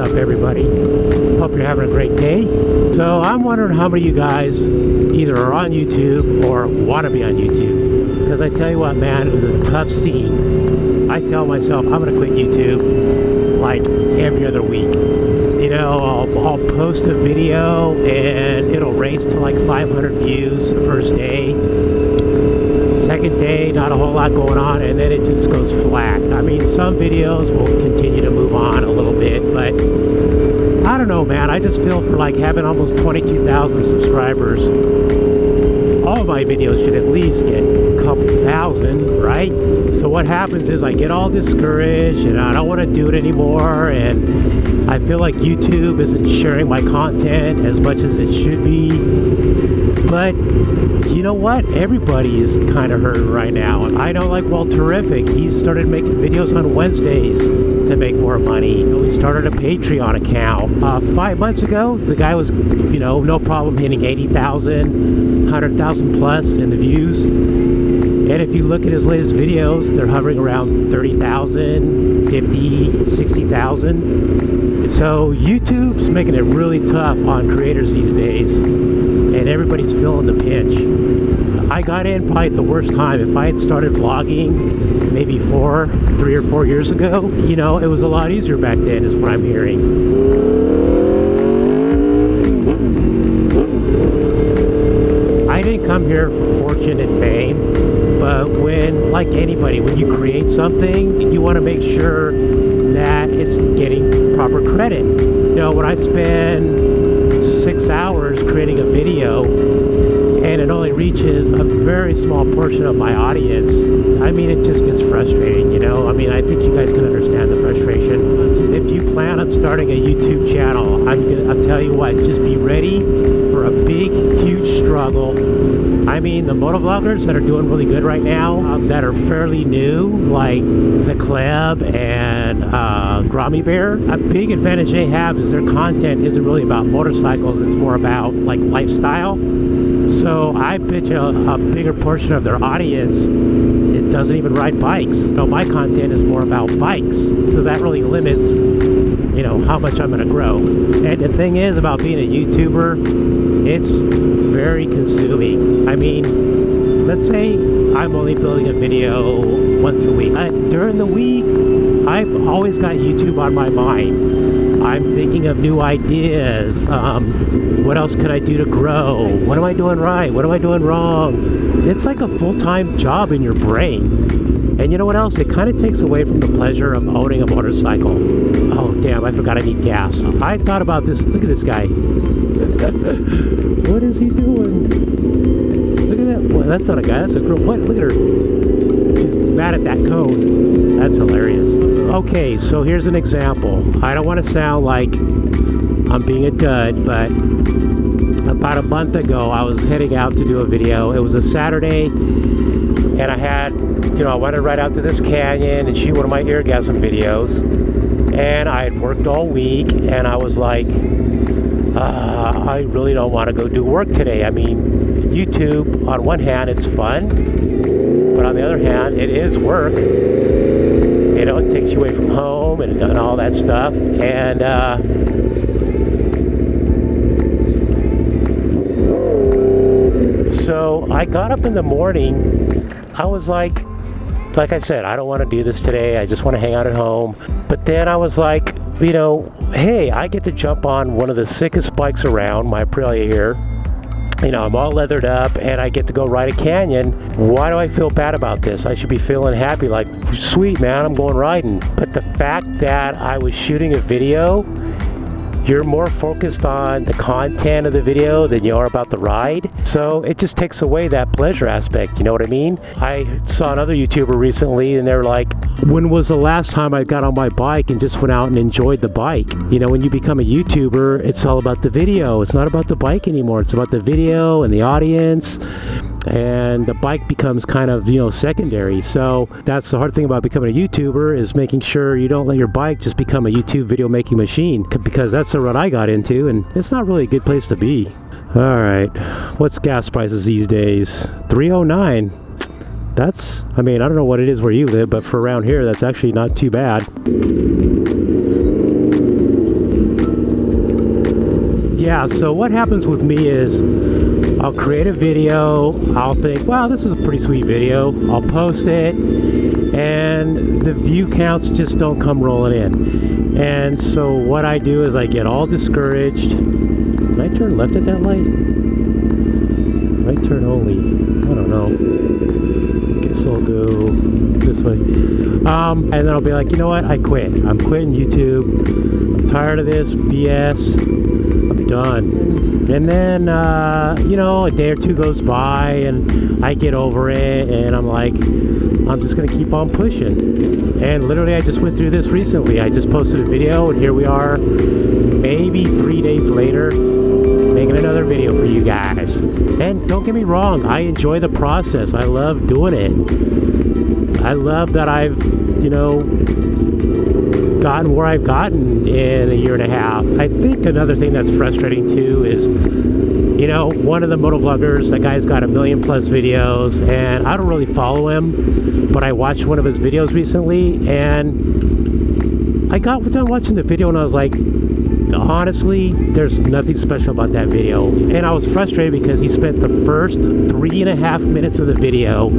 up, everybody? Hope you're having a great day. So I'm wondering how many of you guys either are on YouTube or want to be on YouTube. Because I tell you what, man, it is a tough scene. I tell myself I'm going to quit YouTube like every other week. You know, I'll post a video and it'll race to like 500 views the first day. Second day, not a whole lot going on, and then it just goes flat. I mean, some videos will continue to move on a little bit, but I don't know, man. I just feel for like having almost 22,000 subscribers, all of my videos should at least get a couple thousand, right? So what happens is I get all discouraged and I don't want to do it anymore, and I feel like YouTube isn't sharing my content as much as it should be. But you know what? Everybody is kind of hurting right now. I know, like, well, Terrific. He started making videos on Wednesdays to make more money. You know, he started a Patreon account. 5 months ago, the guy was, you know, no problem hitting 80,000, 100,000 plus in the views. And if you look at his latest videos, they're hovering around 30,000, 50, 60,000. So YouTube's making it really tough on creators these days. And everybody's feeling the pinch. I got in probably at the worst time. If I had started vlogging maybe 3 or 4 years ago, you know, it was a lot easier back then, is what I'm hearing. I didn't come here for fortune and fame, but when, like anybody, when you create something, you want to make sure that it's getting proper credit. You know, when I spend 6 hours creating a video and it only reaches a very small portion of my audience, I mean, it just gets frustrating, you know? I mean, I think you guys can understand the frustration. If you plan on starting a YouTube channel, I'll tell you what, just be ready for a big, huge struggle. I mean, the motovloggers that are doing really good right now, that are fairly new, like The Kleb and Gaerne Boots, a big advantage they have is their content isn't really about motorcycles, it's more about like lifestyle. So I bet you a bigger portion of their audience, it doesn't even ride bikes. So my content is more about bikes. So that really limits, you know, how much I'm going to grow. And the thing is about being a YouTuber, it's very consuming. I mean, let's say I'm only building a video once a week. During the week, I've always got YouTube on my mind. I'm thinking of new ideas. What else could I do to grow? What am I doing right? What am I doing wrong? It's like a full-time job in your brain. And you know what else? It kind of takes away from the pleasure of owning a motorcycle. Oh, damn, I forgot I need gas. I thought about this. Look at this guy. What is he doing? Look at that. Boy, that's not a guy. That's a girl. What? Look at her. She's mad at that cone. That's hilarious. Okay, so here's an example. I don't want to sound like I'm being a dud, but about a month ago, I was heading out to do a video. It was a Saturday, and I had, you know, I wanted to ride out to this canyon and shoot one of my eargasm videos. And I had worked all week, and I was like, I really don't want to go do work today. I mean, YouTube, on one hand, it's fun, but on the other hand, it is work. You know, it takes you away from home and all that stuff. And so I got up in the morning. I was like I said, I don't want to do this today. I just want to hang out at home. But then I was like, you know, hey, I get to jump on one of the sickest bikes around, my Aprilia here. You know, I'm all leathered up and I get to go ride a canyon. Why do I feel bad about this? I should be feeling happy, like, sweet, man, I'm going riding. But the fact that I was shooting a video, you're more focused on the content of the video than you are about the ride. So it just takes away that pleasure aspect, you know what I mean? I saw another YouTuber recently and they were like, when was the last time I got on my bike and just went out and enjoyed the bike? You know, when you become a YouTuber, it's all about the video. It's not about the bike anymore. It's about the video and the audience. And the bike becomes kind of, you know, secondary. So that's the hard thing about becoming a YouTuber, is making sure you don't let your bike just become a YouTube video making machine, because that's the rut I got into, and it's not really a good place to be. All right, what's gas prices these days? $3.09. That's, I mean, I don't know what it is where you live, but for around here, that's actually not too bad. Yeah, so what happens with me is I'll create a video, I'll think, wow, this is a pretty sweet video, I'll post it, and the view counts just don't come rolling in. And so what I do is I get all discouraged. Can I turn left at that light? Right turn only. I don't know. Guess I'll go this way. And then I'll be like, you know what? I quit. I'm quitting YouTube. I'm tired of this BS. I'm done. And then, you know, a day or two goes by and I get over it and I'm like, I'm just going to keep on pushing. And literally I just went through this recently. I just posted a video and here we are, maybe 3 days later, making another video for you guys. And don't get me wrong, I enjoy the process. I love doing it. I love that I've, you know, gotten where I've gotten in a year and a half. I think another thing that's frustrating too is, you know, one of the motovloggers, that guy's got 1 million plus videos, and I don't really follow him, but I watched one of his videos recently, and I got done watching the video and I was like, honestly, there's nothing special about that video. And I was frustrated because he spent the first 3.5 minutes of the video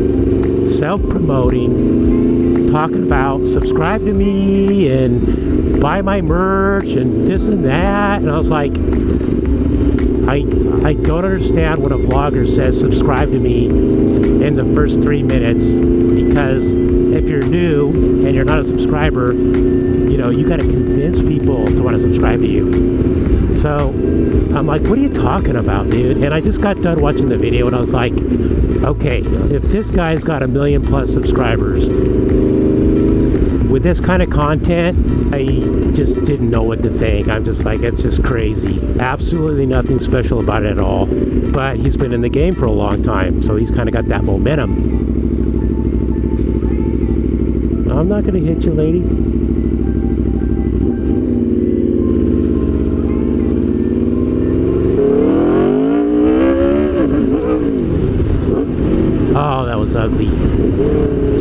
self-promoting, talking about subscribe to me and buy my merch and this and that. And I was like, I don't understand when a vlogger says subscribe to me in the first 3 minutes, because if you're new and you're not a subscriber, you know, you got to convince people to want to subscribe to you. So I'm like, what are you talking about, dude? And I just got done watching the video and I was like, okay, if this guy's got 1 million plus subscribers with this kind of content, I just didn't know what to think. I'm just like, it's just crazy. Absolutely nothing special about it at all. But he's been in the game for a long time, so he's kind of got that momentum. I'm not going to hit you, lady. Oh, that was ugly.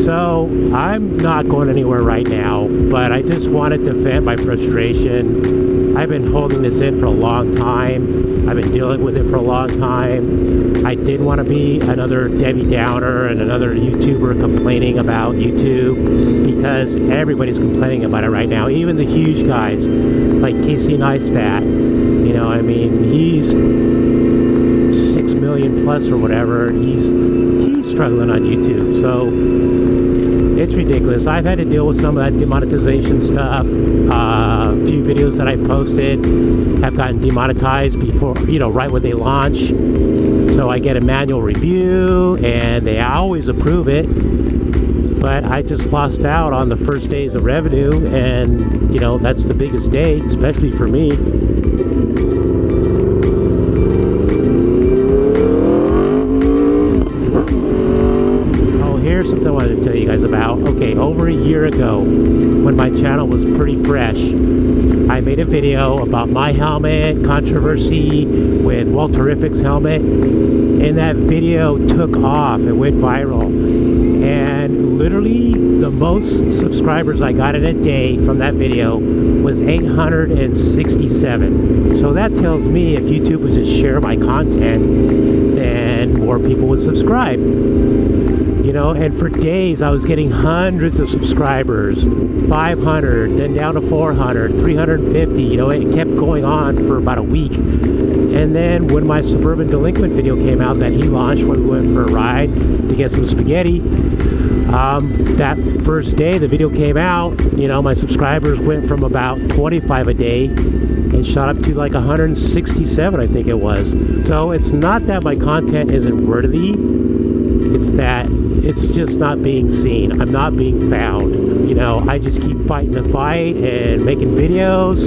So I'm not going anywhere right now, but I just wanted to vent my frustration. I've been holding this in for a long time. I've been dealing with it for a long time. I didn't want to be another Debbie Downer and another YouTuber complaining about YouTube, because everybody's complaining about it right now. Even the huge guys like Casey Neistat. You know, I mean, he's 6 million plus or whatever. He's struggling on YouTube. So it's ridiculous. I've had to deal with some of that demonetization stuff. A few videos that I posted have gotten demonetized before, you know, right when they launch. So I get a manual review and they always approve it. But I just lost out on the first days of revenue, and, you know, that's the biggest day, especially for me. Here's something I wanted to tell you guys about. Okay, over a year ago, when my channel was pretty fresh, I made a video about my helmet, controversy with Walterific's helmet, and that video took off. It went viral. And literally, the most subscribers I got in a day from that video was 867. So that tells me if YouTube would just share my content, then more people would subscribe. You know, and for days I was getting hundreds of subscribers, 500, then down to 400, 350, you know, it kept going on for about a week. And then when my Suburban Delinquent video came out that he launched when we went for a ride to get some spaghetti, that first day the video came out, you know, my subscribers went from about 25 a day and shot up to like 167, I think it was. So it's not that my content isn't worthy, it's that it's just not being seen. I'm not being found. You know, I just keep fighting the fight and making videos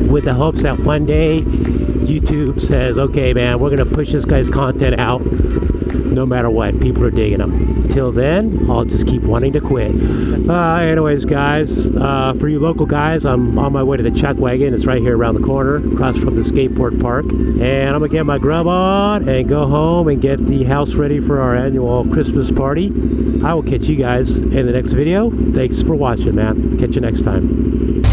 with the hopes that one day YouTube says, okay, man, we're going to push this guy's content out no matter what. People are digging them. Till then, I'll just keep wanting to quit. Anyways, guys, for you local guys, I'm on my way to the Chuck Wagon. It's right here around the corner, across from the skateboard park. And I'm going to get my grub on and go home and get the house ready for our annual Christmas party. I will catch you guys in the next video. Thanks for watching, man. Catch you next time.